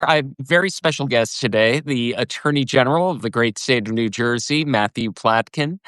I have a very special guest today, the Attorney General of the great state of New Jersey, Matthew Platkin,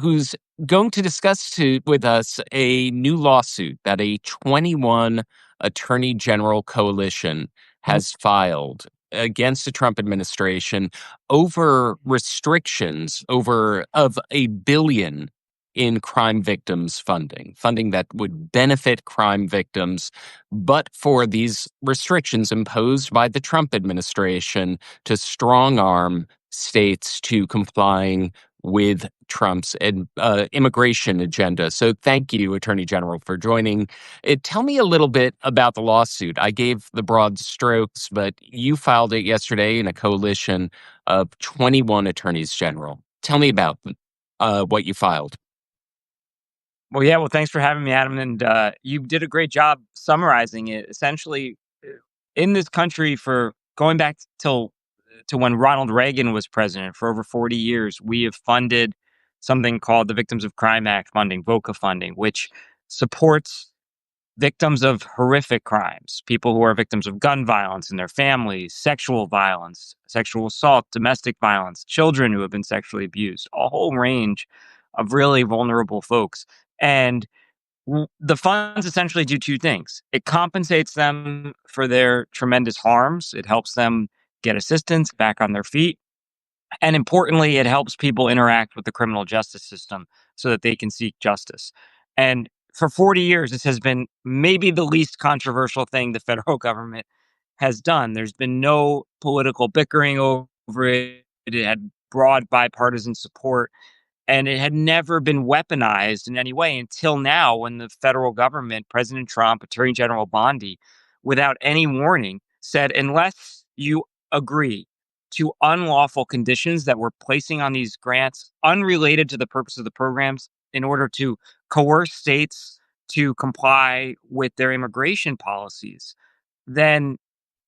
who's going to with us a new lawsuit that a 21 Attorney General coalition has filed against the Trump administration over restrictions over of $1 billion in crime victims funding that would benefit crime victims, but for these restrictions imposed by the Trump administration to strong arm states to complying with Trump's immigration agenda. So thank you, Attorney General, for joining. Tell me a little bit about the lawsuit. I gave the broad strokes, but you filed it yesterday in a coalition of 21 attorneys general. Tell me about what you filed. Well, yeah. Well, thanks for having me, Adam. And you did a great job summarizing it. Essentially, in this country, for going back to when Ronald Reagan was president, for over 40 years, we have funded something called the Victims of Crime Act funding, VOCA funding, which supports victims of horrific crimes, people who are victims of gun violence and their families, sexual violence, sexual assault, domestic violence, children who have been sexually abused, a whole range of really vulnerable folks. And the funds essentially do two things. It compensates them for their tremendous harms. It helps them get assistance back on their feet. And importantly, it helps people interact with the criminal justice system so that they can seek justice. And for 40 years, this has been maybe the least controversial thing the federal government has done. There's been no political bickering over it. It had broad bipartisan support. And it had never been weaponized in any way until now, when the federal government, President Trump, Attorney General Bondi, without any warning, said, unless you agree to unlawful conditions that we're placing on these grants unrelated to the purpose of the programs in order to coerce states to comply with their immigration policies, then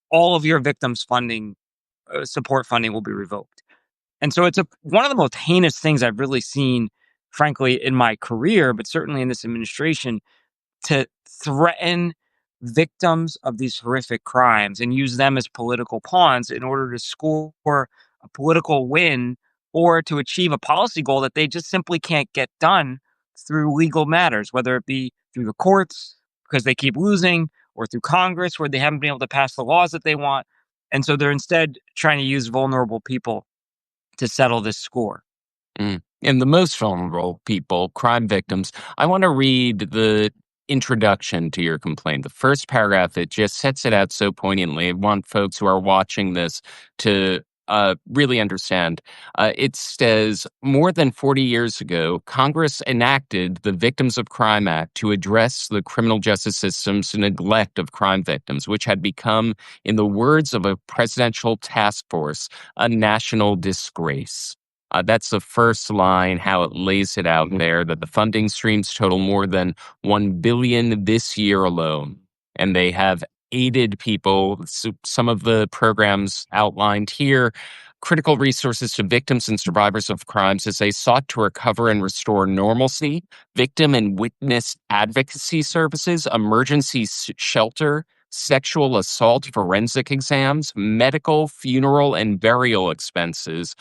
all of your victims funding, support funding will be revoked. And so it's one of the most heinous things I've really seen, frankly, in my career, but certainly in this administration, to threaten victims of these horrific crimes and use them as political pawns in order to score a political win or to achieve a policy goal that they just simply can't get done through legal matters, whether it be through the courts because they keep losing, or through Congress where they haven't been able to pass the laws that they want. And so they're instead trying to use vulnerable people to settle this score. And the most vulnerable people, crime victims, I want to read the introduction to your complaint. The first paragraph, it just sets it out so poignantly. I want folks who are watching this to really understand. It says, more than 40 years ago, Congress enacted the Victims of Crime Act to address the criminal justice system's neglect of crime victims, which had become, in the words of a presidential task force, a national disgrace. That's the first line, how it lays it out there, that the funding streams total more than $1 billion this year alone. And they have aided people. So some of the programs outlined here, critical resources to victims and survivors of crimes as they sought to recover and restore normalcy, victim and witness advocacy services, emergency shelter, sexual assault forensic exams, medical, funeral, and burial expenses,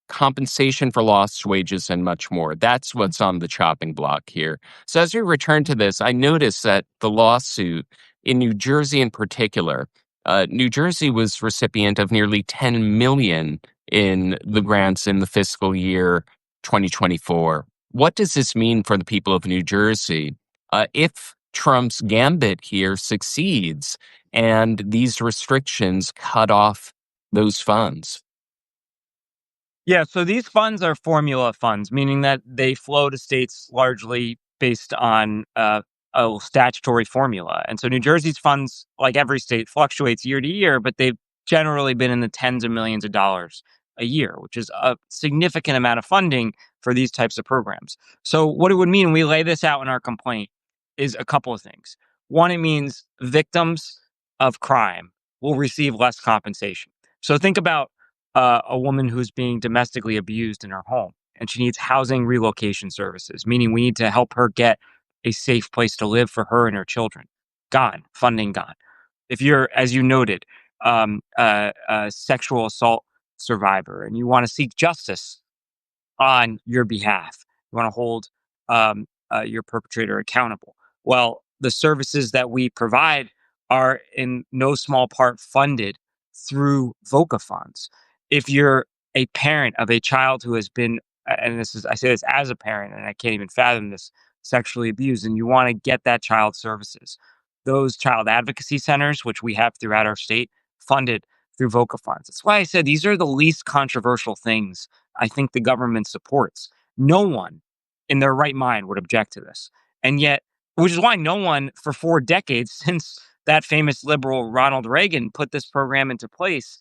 compensation for lost wages, and much more. That's what's on the chopping block here. So as we return to this, I noticed that the lawsuit in New Jersey in particular, New Jersey was recipient of nearly $10 million in the grants in the fiscal year 2024. What does this mean for the people of New Jersey if Trump's gambit here succeeds and these restrictions cut off those funds? Yeah, so these funds are formula funds, meaning that they flow to states largely based on a statutory formula. And so New Jersey's funds, like every state, fluctuates year to year, but they've generally been in the tens of millions of dollars a year, which is a significant amount of funding for these types of programs. So what it would mean when we lay this out in our complaint is a couple of things. One, it means victims of crime will receive less compensation. So think about a woman who's being domestically abused in her home and she needs housing relocation services, meaning we need to help her get a safe place to live for her and her children. Gone, funding gone. If you're, as you noted, sexual assault survivor and you want to seek justice on your behalf. You want to hold your perpetrator accountable. Well, the services that we provide are in no small part funded through VOCA funds. If you're a parent of a child who has been, and this is, I say this as a parent, and I can't even fathom this, sexually abused, and you want to get that child services, those child advocacy centers, which we have throughout our state, funded through VOCA funds. That's why I said these are the least controversial things I think the government supports. No one in their right mind would object to this. And yet, which is why no one for 4 decades since that famous liberal Ronald Reagan put this program into place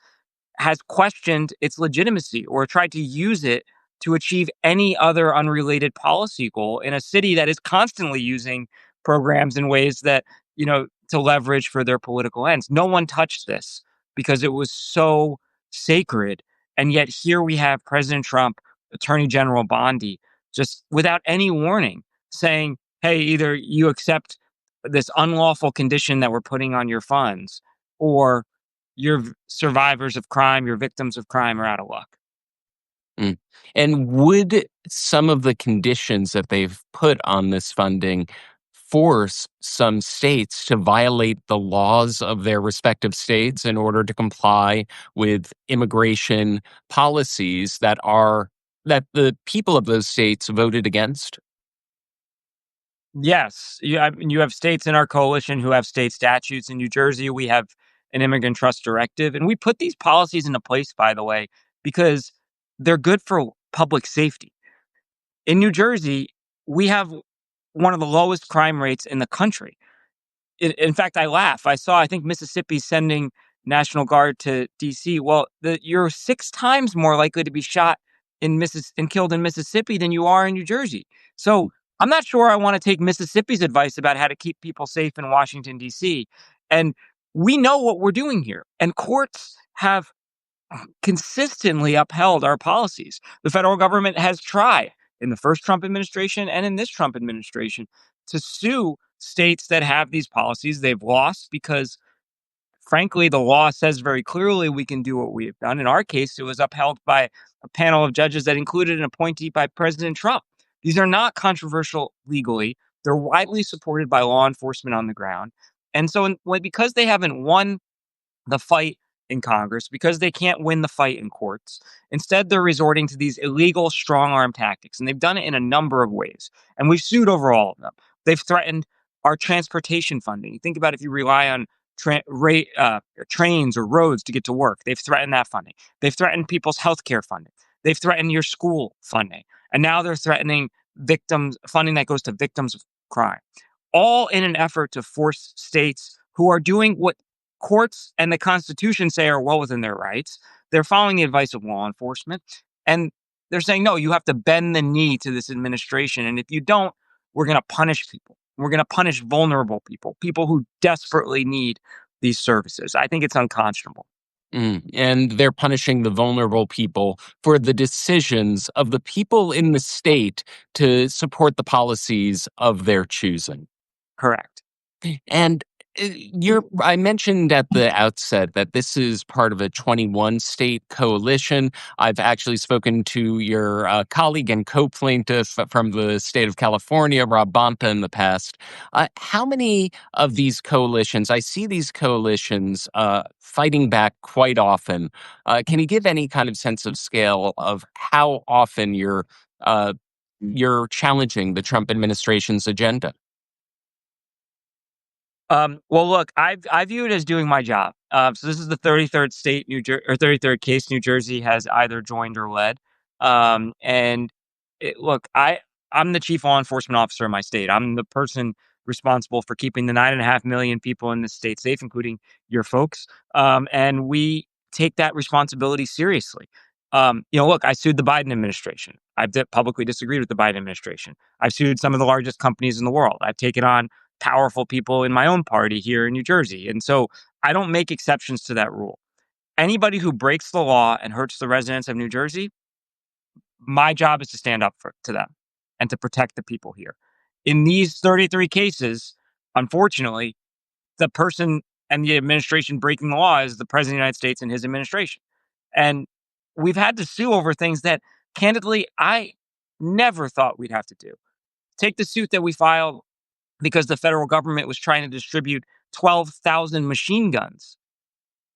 has questioned its legitimacy or tried to use it to achieve any other unrelated policy goal in a city that is constantly using programs in ways that, to leverage for their political ends. No one touched this because it was so sacred. And yet here we have President Trump, Attorney General Bondi, just without any warning saying, hey, either you accept this unlawful condition that we're putting on your funds or your survivors of crime, your victims of crime are out of luck. Mm. And would some of the conditions that they've put on this funding force some states to violate the laws of their respective states in order to comply with immigration policies that the people of those states voted against? Yes, you have states in our coalition who have state statutes. In New Jersey, we have an immigrant trust directive. And we put these policies into place, by the way, because they're good for public safety. In New Jersey, we have one of the lowest crime rates in the country. In fact, I laugh. I think Mississippi sending National Guard to DC. Well, you're 6 times more likely to be shot and killed in Mississippi than you are in New Jersey. So I'm not sure I want to take Mississippi's advice about how to keep people safe in Washington D.C. And we know what we're doing here, and courts have consistently upheld our policies. The federal government has tried in the first Trump administration and in this Trump administration to sue states that have these policies. They've lost because, frankly, the law says very clearly we can do what we have done. In our case, it was upheld by a panel of judges that included an appointee by President Trump. These are not controversial legally. They're widely supported by law enforcement on the ground. And so, because they haven't won the fight in Congress, because they can't win the fight in courts. Instead, they're resorting to these illegal strong arm tactics, and they've done it in a number of ways. And we've sued over all of them. They've threatened our transportation funding. Think about if you rely on trains or roads to get to work. They've threatened that funding. They've threatened people's healthcare funding. They've threatened your school funding. And now they're threatening victims funding that goes to victims of crime, all in an effort to force states who are doing what courts and the Constitution say are well within their rights. They're following the advice of law enforcement. And they're saying, no, you have to bend the knee to this administration. And if you don't, we're going to punish people. We're going to punish vulnerable people who desperately need these services. I think it's unconscionable. And they're punishing the vulnerable people for the decisions of the people in the state to support the policies of their choosing. Correct. And I mentioned at the outset that this is part of a 21 state coalition. I've actually spoken to your colleague and co-plaintiff from the state of California, Rob Bonta, in the past. How many of these coalitions? I see these coalitions fighting back quite often. Can you give any kind of sense of scale of how often you're challenging the Trump administration's agenda? Well, look, I view it as doing my job. So this is the 33rd state, 33rd case New Jersey has either joined or led. And look, I'm the chief law enforcement officer in my state. I'm the person responsible for keeping the 9.5 million people in the state safe, including your folks. And we take that responsibility seriously. Look, I sued the Biden administration. I've publicly disagreed with the Biden administration. I've sued some of the largest companies in the world. I've taken on powerful people in my own party here in New Jersey. And so I don't make exceptions to that rule. Anybody who breaks the law and hurts the residents of New Jersey, my job is to stand up to them and to protect the people here. In these 33 cases, unfortunately, the person and the administration breaking the law is the president of the United States and his administration. And we've had to sue over things that, candidly, I never thought we'd have to do. Take the suit that we filed because the federal government was trying to distribute 12,000 machine guns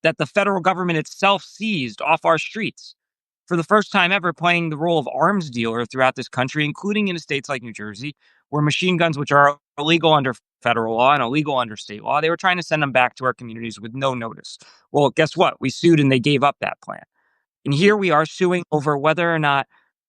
that the federal government itself seized off our streets, for the first time ever playing the role of arms dealer throughout this country, including in states like New Jersey, where machine guns, which are illegal under federal law and illegal under state law, they were trying to send them back to our communities with no notice. Well, guess what? We sued and they gave up that plan. And here we are suing over whether or not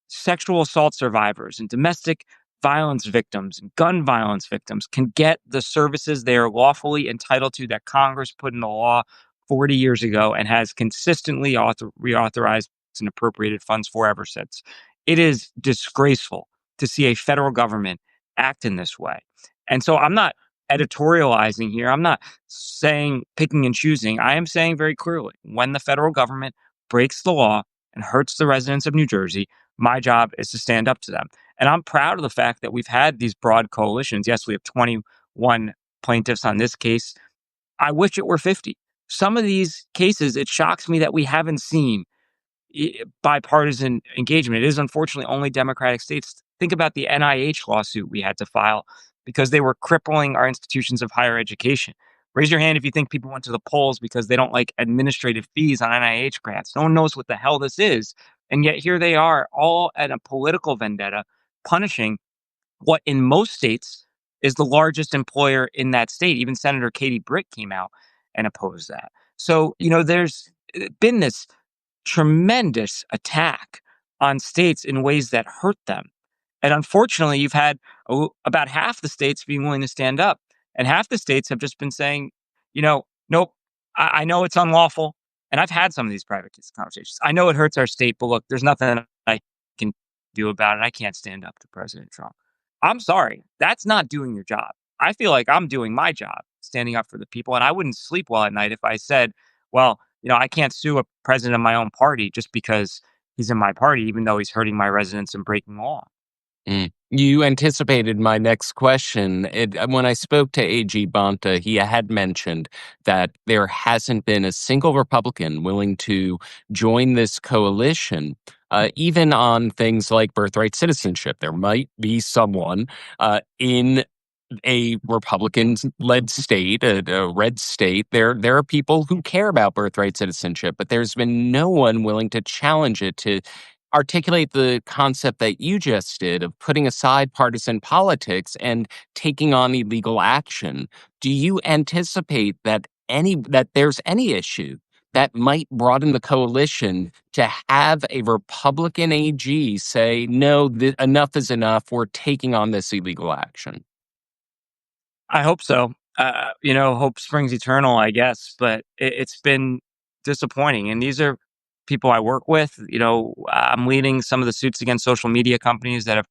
sexual assault survivors and domestic violence victims and gun violence victims can get the services they are lawfully entitled to that Congress put in the law 40 years ago and has consistently reauthorized and appropriated funds for ever since. It is disgraceful to see a federal government act in this way. And so I'm not editorializing here. I'm not saying picking and choosing. I am saying very clearly, when the federal government breaks the law and hurts the residents of New Jersey, my job is to stand up to them. And I'm proud of the fact that we've had these broad coalitions. Yes, we have 21 plaintiffs on this case. I wish it were 50. Some of these cases, it shocks me that we haven't seen bipartisan engagement. It is unfortunately only Democratic states. Think about the NIH lawsuit we had to file because they were crippling our institutions of higher education. Raise your hand if you think people went to the polls because they don't like administrative fees on NIH grants. No one knows what the hell this is. And yet here they are, all at a political vendetta, punishing what in most states is the largest employer in that state. Even Senator Katie Britt came out and opposed that. So, there's been this tremendous attack on states in ways that hurt them. And unfortunately, you've had about half the states being willing to stand up, and half the states have just been saying, nope, I know it's unlawful. And I've had some of these private conversations. I know it hurts our state, but look, there's nothing I can do about it. I can't stand up to President Trump. I'm sorry. That's not doing your job. I feel like I'm doing my job, standing up for the people. And I wouldn't sleep well at night if I said, well, I can't sue a president of my own party just because he's in my party, even though he's hurting my residents and breaking law. You anticipated my next question. When I spoke to AG Bonta, he had mentioned that there hasn't been a single Republican willing to join this coalition, even on things like birthright citizenship. There might be someone in a Republican-led state, a red state. There are people who care about birthright citizenship, but there's been no one willing to challenge it, to articulate the concept that you just did of putting aside partisan politics and taking on illegal action. Do you anticipate that there's any issue that might broaden the coalition to have a Republican AG say, no, enough is enough, we're taking on this illegal action? I hope so. Hope springs eternal, I guess, but it's been disappointing. And these are people I work with. I'm leading some of the suits against social media companies that have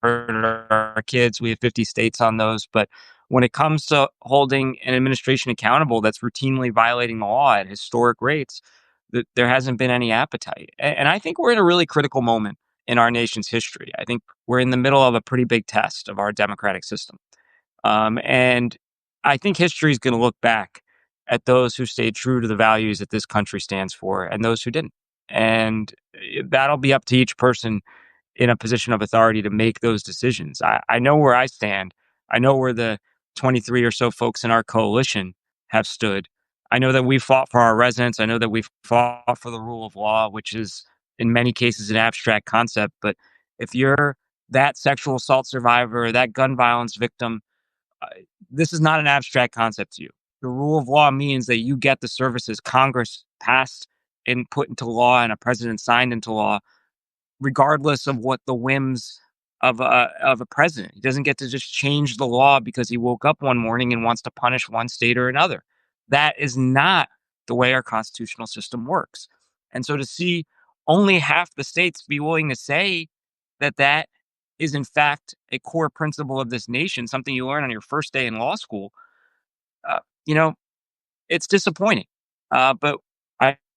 hurt our kids. We have 50 states on those. But when it comes to holding an administration accountable that's routinely violating the law at historic rates, there hasn't been any appetite. And I think we're in a really critical moment in our nation's history. I think we're in the middle of a pretty big test of our democratic system. And I think history is going to look back at those who stayed true to the values that this country stands for and those who didn't. And that'll be up to each person in a position of authority to make those decisions. I know where I stand. I know where the 23 or so folks in our coalition have stood. I know that we fought for our residents. I know that we've fought for the rule of law, which is in many cases an abstract concept. But if you're that sexual assault survivor, or that gun violence victim, uh, this is not an abstract concept to you. The rule of law means that you get the services Congress passed and put into law and a president signed into law, regardless of what the whims of a president. He doesn't get to just change the law because he woke up one morning and wants to punish one state or another. That is not the way our constitutional system works. And so to see only half the states be willing to say that is in fact a core principle of this nation, something you learn on your first day in law school, uh, you know, it's disappointing. But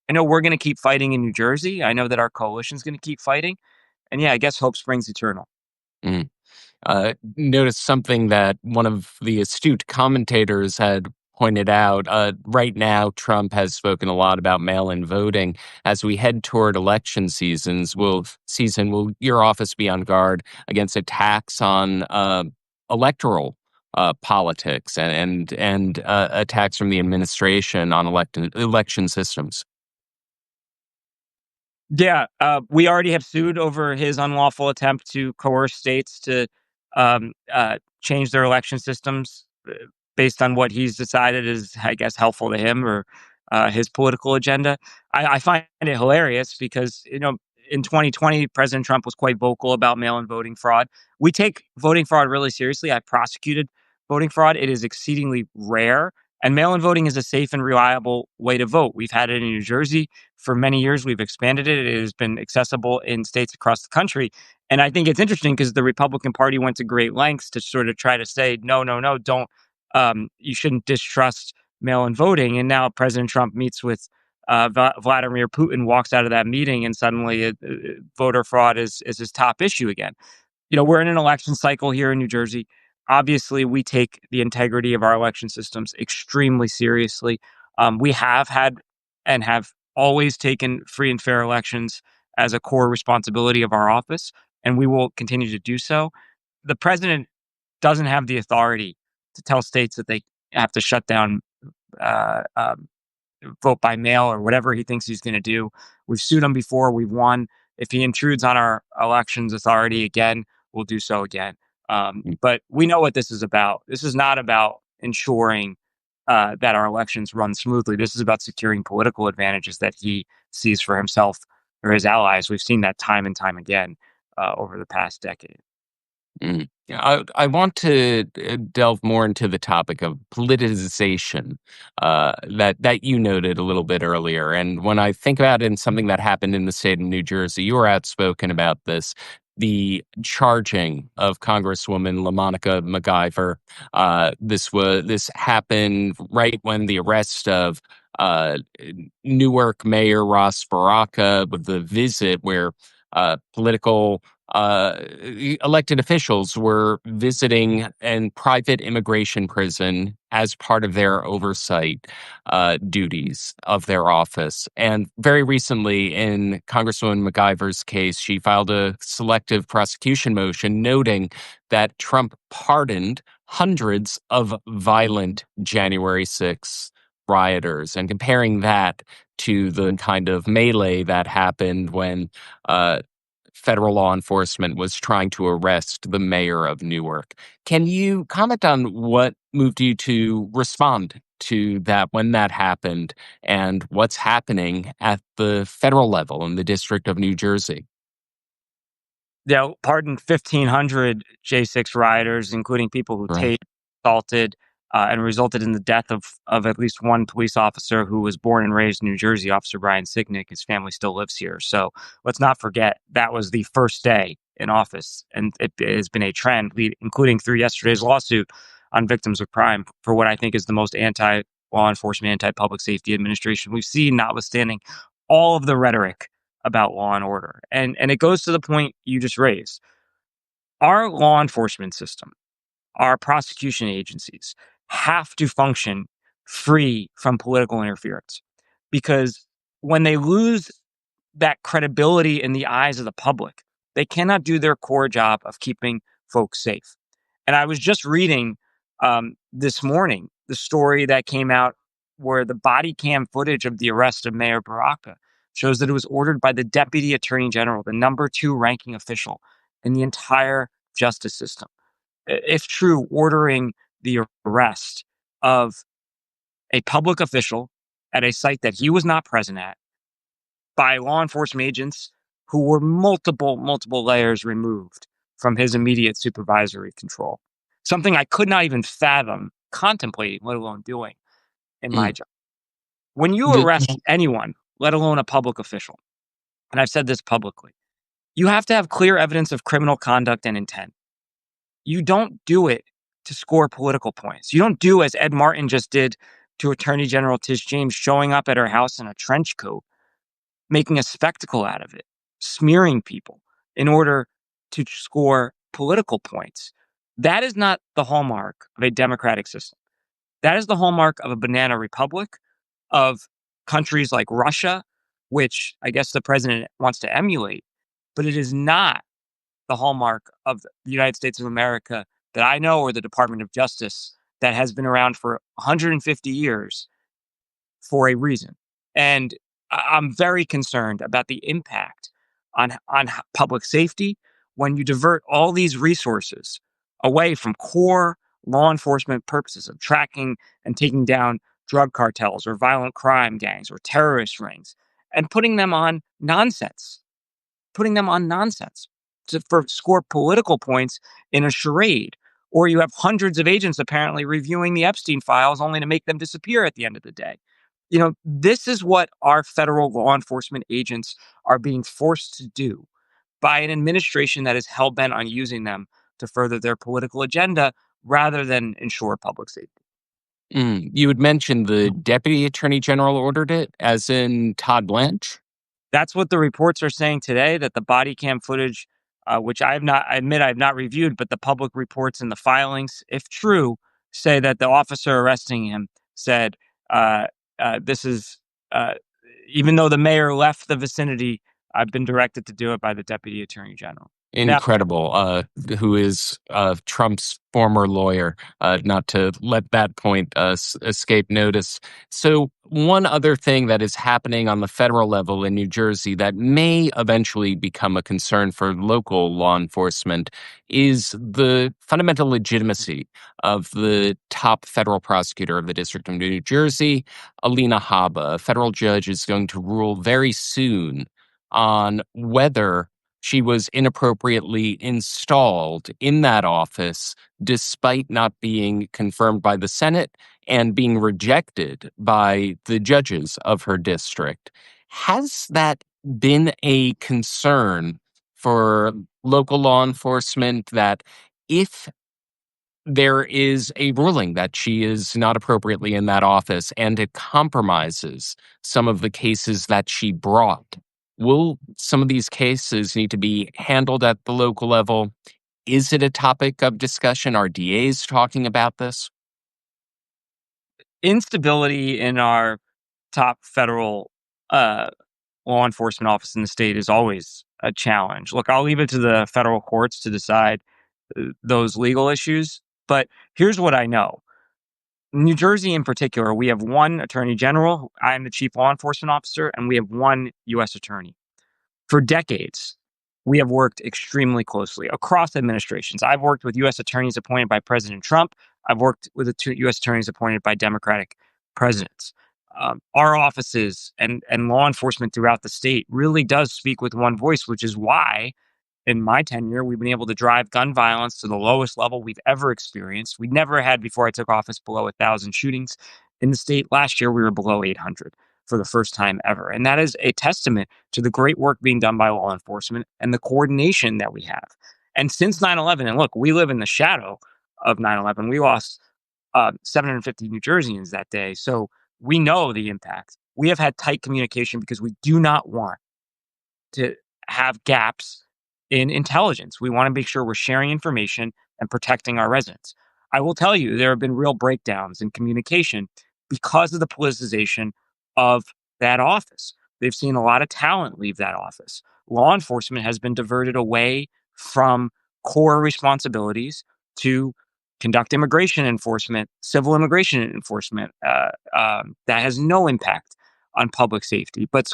I know we're going to keep fighting in New Jersey. I know that our coalition is going to keep fighting. And yeah, I guess hope springs eternal. Mm. Noticed something that one of the astute commentators had pointed out, right now, Trump has spoken a lot about mail-in voting. As we head toward election will your office be on guard against attacks on electoral politics and attacks from the administration on election systems? Yeah, we already have sued over his unlawful attempt to coerce states to change their election systems based on what he's decided is, I guess, helpful to him or his political agenda. I find it hilarious because, in 2020, President Trump was quite vocal about mail-in voting fraud. We take voting fraud really seriously. I prosecuted voting fraud. It is exceedingly rare. And mail in voting is a safe and reliable way to vote. We've had it in New Jersey for many years. We've expanded it. It has been accessible in states across the country. And I think it's interesting because the Republican Party went to great lengths to sort of try to say, no, no, no, don't, you shouldn't distrust mail in voting. And now President Trump meets with Vladimir Putin, walks out of that meeting, and suddenly voter fraud is his top issue again. We're in an election cycle here in New Jersey. Obviously, we take the integrity of our election systems extremely seriously. We have had and have always taken free and fair elections as a core responsibility of our office, and we will continue to do so. The president doesn't have the authority to tell states that they have to shut down uh, um, vote by mail or whatever he thinks he's going to do. We've sued him before. We've won. If he intrudes on our elections authority again, we'll do so again. But we know what this is about. This is not about ensuring that our elections run smoothly. This is about securing political advantages that he sees for himself or his allies. We've seen that time and time again over the past decade. Mm. Yeah, I want to delve more into the topic of politicization that you noted a little bit earlier. And when I think about it, and something that happened in the state of New Jersey, you were outspoken about this. The charging of Congresswoman LaMonica MacGyver. This happened right when the arrest of uh, Newark Mayor Ross Baraka, with the visit where political elected officials were visiting a private immigration prison as part of their oversight duties of their office. And very recently, in Congresswoman MacGyver's case, she filed a selective prosecution motion noting that Trump pardoned hundreds of violent January 6th rioters, and comparing that to the kind of melee that happened when uh, federal law enforcement was trying to arrest the mayor of Newark. Can you comment on what moved you to respond to that when that happened, and what's happening at the federal level in the District of New Jersey? Pardoned 1,500 J6 rioters, including people who Right. assaulted, and resulted in the death of at least one police officer who was born and raised in New Jersey, Officer Brian Sicknick. His family still lives here. So let's not forget that was the first day in office, and it has been a trend, including through yesterday's lawsuit on victims of crime for what I think is the most anti-law enforcement, anti-public safety administration we've seen, notwithstanding all of the rhetoric about law and order. And it goes to the point you just raised. Our law enforcement system, our prosecution agencies have to function free from political interference because when they lose that credibility in the eyes of the public, they cannot do their core job of keeping folks safe. And I was just reading this morning the story that came out where the body cam footage of the arrest of Mayor Baraka shows that it was ordered by the Deputy Attorney General, the number two ranking official in the entire justice system. If true, ordering the arrest of a public official at a site that he was not present at by law enforcement agents who were multiple layers removed from his immediate supervisory control. Something I could not even fathom contemplating, let alone doing in my Mm. job. When you The- arrest anyone, let alone a public official, and I've said this publicly, you have to have clear evidence of criminal conduct and intent. You don't do it to score political points. You don't do as Ed Martin just did to Attorney General Tish James, showing up at her house in a trench coat, making a spectacle out of it, smearing people in order to score political points. That is not the hallmark of a democratic system. That is the hallmark of a banana republic, of countries like Russia, which I guess the president wants to emulate, but it is not the hallmark of the United States of America that I know, or the Department of Justice that has been around for 150 years for a reason. And I'm very concerned about the impact on public safety when you divert all these resources away from core law enforcement purposes of tracking and taking down drug cartels or violent crime gangs or terrorist rings, and putting them on nonsense for score political points in a charade. Or you have hundreds of agents apparently reviewing the Epstein files only to make them disappear at the end of the day. This is what our federal law enforcement agents are being forced to do by an administration that is hell bent on using them to further their political agenda rather than ensure public safety. You had mentioned the deputy attorney general ordered it, as in Todd Blanche. That's what the reports are saying today, that the body cam footage, which I admit I have not reviewed, but the public reports and the filings, if true, say that the officer arresting him said, uh, this is, uh, even though the mayor left the vicinity, I've been directed to do it by the deputy attorney general. Now, Incredible. Who is Trump's former lawyer? Not to let that point escape notice. So, one other thing that is happening on the federal level in New Jersey that may eventually become a concern for local law enforcement is the fundamental legitimacy of the top federal prosecutor of the District of New Jersey, Alina Habba. A federal judge is going to rule very soon on whether she was inappropriately installed in that office despite not being confirmed by the Senate and being rejected by the judges of her district. Has that been a concern for local law enforcement, that if there is a ruling that she is not appropriately in that office and it compromises some of the cases that she brought, will some of these cases need to be handled at the local level? Is it a topic of discussion? Are DAs talking about this? instability in our top federal uh, law enforcement office in the state is always a challenge. Look, I'll leave it to the federal courts to decide those legal issues. But here's what I know. New Jersey, in particular, we have one attorney general. I am the chief law enforcement officer, and we have one U.S. attorney. For decades, we have worked extremely closely across administrations. I've worked with U.S. attorneys appointed by President Trump. I've worked with U.S. attorneys appointed by Democratic presidents. Our offices and law enforcement throughout the state really does speak with one voice, which is why in my tenure, we've been able to drive gun violence to the lowest level we've ever experienced. We never had, before I took office, below 1,000 shootings in the state. Last year, we were below 800 for the first time ever. And that is a testament to the great work being done by law enforcement and the coordination that we have. And since 9/11, and look, we live in the shadow of 9/11. We lost 750 New Jerseyans that day. So we know the impact. We have had tight communication because we do not want to have gaps in intelligence. We want to make sure we're sharing information and protecting our residents. I will tell you, there have been real breakdowns in communication because of the politicization of that office. They've seen a lot of talent leave that office. Law enforcement has been diverted away from core responsibilities to conduct immigration enforcement, civil immigration enforcement. That has no impact on public safety, but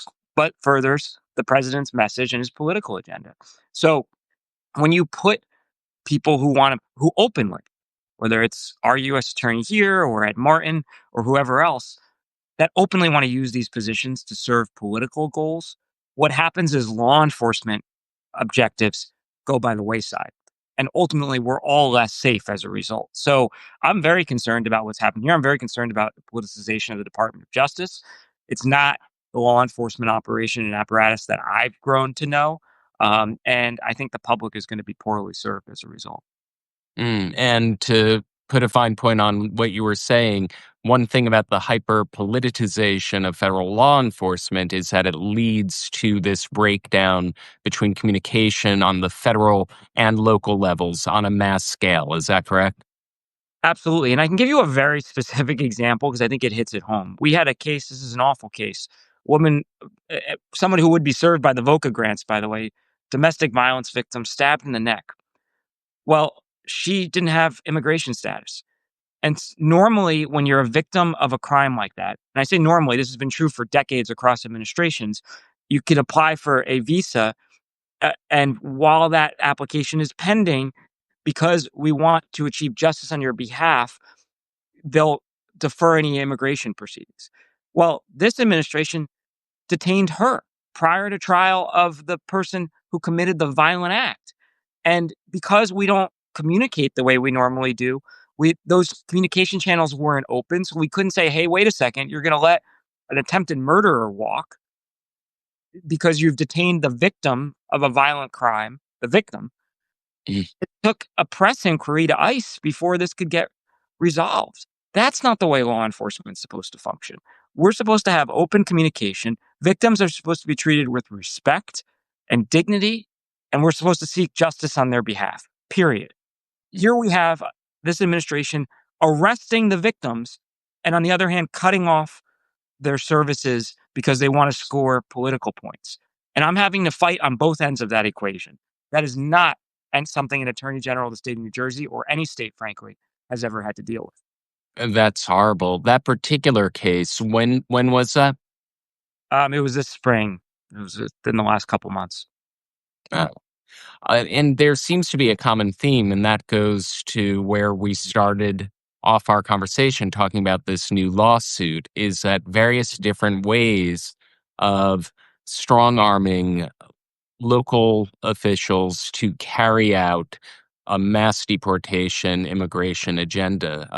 furthers the president's message and his political agenda. So when you put people who openly, whether it's our U.S. attorney here or Ed Martin or whoever else, that openly want to use these positions to serve political goals, what happens is law enforcement objectives go by the wayside. And ultimately, we're all less safe as a result. So I'm very concerned about what's happening here. I'm very concerned about the politicization of the Department of Justice. It's not the law enforcement operation and apparatus that I've grown to know. And I think the public is going to be poorly served as a result. And to put a fine point on what you were saying, one thing about the hyper politicization of federal law enforcement is that it leads to this breakdown between communication on the federal and local levels on a mass scale. Is that correct? Absolutely, and I can give you a very specific example because I think it hits it home. We had a case, this is an awful case. Woman, someone who would be served by the VOCA grants, by the way, domestic violence victim, stabbed in the neck. Well, she didn't have immigration status. And normally, when you're a victim of a crime like that, and I say normally, this has been true for decades across administrations, you could apply for a visa. And while that application is pending, because we want to achieve justice on your behalf, they'll defer any immigration proceedings. Well, this administration detained her prior to trial of the person who committed the violent act. And because we don't communicate the way we normally do, those communication channels weren't open. So we couldn't say, hey, wait a second, you're going to let an attempted murderer walk because you've detained the victim of a violent crime, the victim. Mm. It took a press inquiry to ICE before this could get resolved. That's not the way law enforcement is supposed to function. We're supposed to have open communication. Victims are supposed to be treated with respect and dignity, and we're supposed to seek justice on their behalf, period. Here we have this administration arresting the victims and, on the other hand, cutting off their services because they want to score political points. And I'm having to fight on both ends of that equation. That is not and something an attorney general of the state of New Jersey or any state, frankly, has ever had to deal with. That's horrible. That particular case, when was that? It was this spring. It was in the last couple months. Oh. And there seems to be a common theme, and that goes to where we started off our conversation talking about this new lawsuit, is that various different ways of strong arming local officials to carry out a mass deportation immigration agenda.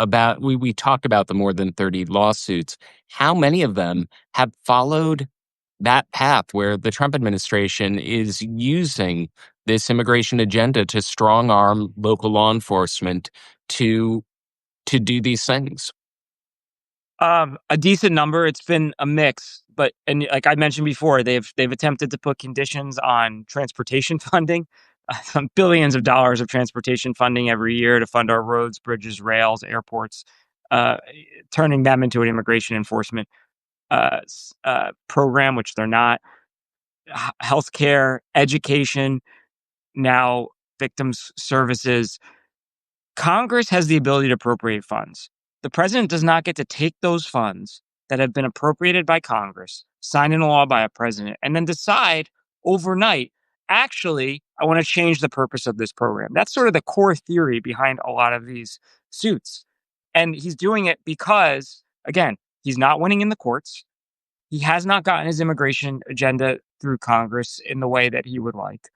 We talked about the more than 30 lawsuits. How many of them have followed that path where the Trump administration is using this immigration agenda to strong arm local law enforcement to do these things? A decent number. It's been a mix, but and like I mentioned before, they've attempted to put conditions on transportation funding, billions of dollars of transportation funding every year to fund our roads, bridges, rails, airports, uh, turning them into an immigration enforcement program, which they're not. Healthcare, education, now victims services. Congress has the ability to appropriate funds. The president does not get to take those funds that have been appropriated by Congress, signed into law by a president, and then decide overnight, actually, I want to change the purpose of this program. That's sort of the core theory behind a lot of these suits. And he's doing it because, again, he's not winning in the courts. He has not gotten his immigration agenda through Congress in the way that he would like.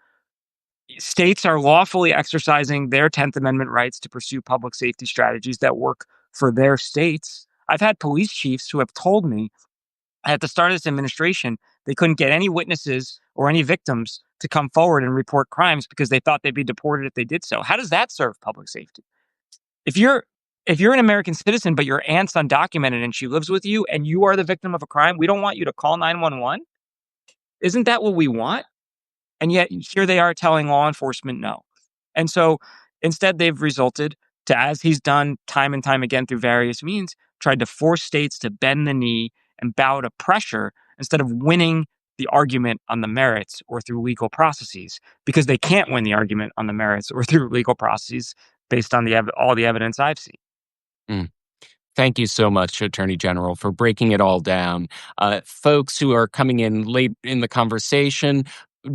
States are lawfully exercising their 10th Amendment rights to pursue public safety strategies that work for their states. I've had police chiefs who have told me at the start of this administration, they couldn't get any witnesses or any victims to come forward and report crimes because they thought they'd be deported if they did so. How does that serve public safety? If you're if you're an American citizen, but your aunt's undocumented and she lives with you and you are the victim of a crime, we don't want you to call 911. Isn't that what we want? And yet here they are telling law enforcement no. And so instead they've resulted to, as he's done time and time again through various means, tried to force states to bend the knee and bow to pressure instead of winning the argument on the merits or through legal processes, because they can't win the argument on the merits or through legal processes based on all the evidence I've seen. Mm. Thank you so much, Attorney General, for breaking it all down. Folks who are coming in late in the conversation,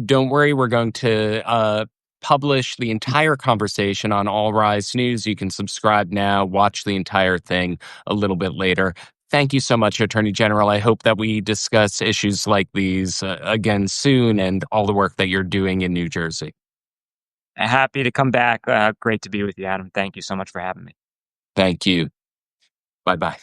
don't worry, we're going to publish the entire conversation on All Rise News. You can subscribe now, watch the entire thing a little bit later. Thank you so much, Attorney General. I hope that we discuss issues like these again soon, and all the work that you're doing in New Jersey. Happy to come back. Great to be with you, Adam. Thank you so much for having me. Thank you. Bye bye.